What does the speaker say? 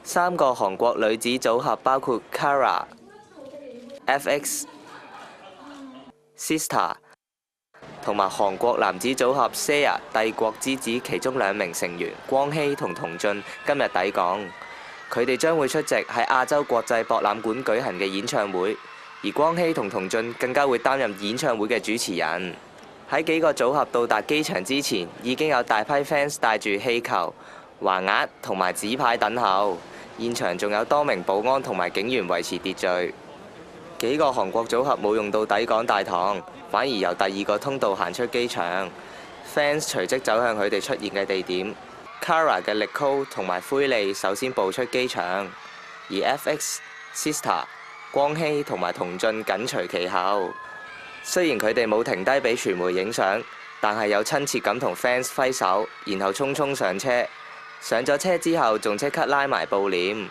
3個韓國女子組合包括 Kara、FX、Sistar 同埋韓國男子組合 SAYA 帝國之子其中2名成員光熙同同俊今日抵港，佢哋將會出席喺亞洲國際博覽館舉行嘅演唱會，而光熙同同俊更加會擔任演唱會嘅主持人。喺幾個組合到達機場之前，已經有大批 fans 帶住氣球、橫額同埋紙牌等候，現場仲有多名保安同埋警員維持秩序。幾個韓國組合冇用到抵港大堂，反而由第2個通道行出機場。fans 隨即走向佢哋出現嘅地點。Kara 嘅力高同埋灰利首先步出機場，而 FX、Sistar、光熙同埋同俊緊隨其後。雖然佢哋冇停低俾傳媒影相，但係有親切咁同 fans 揮手，然後匆匆上車。上咗車之後，仲即刻拉埋布簾。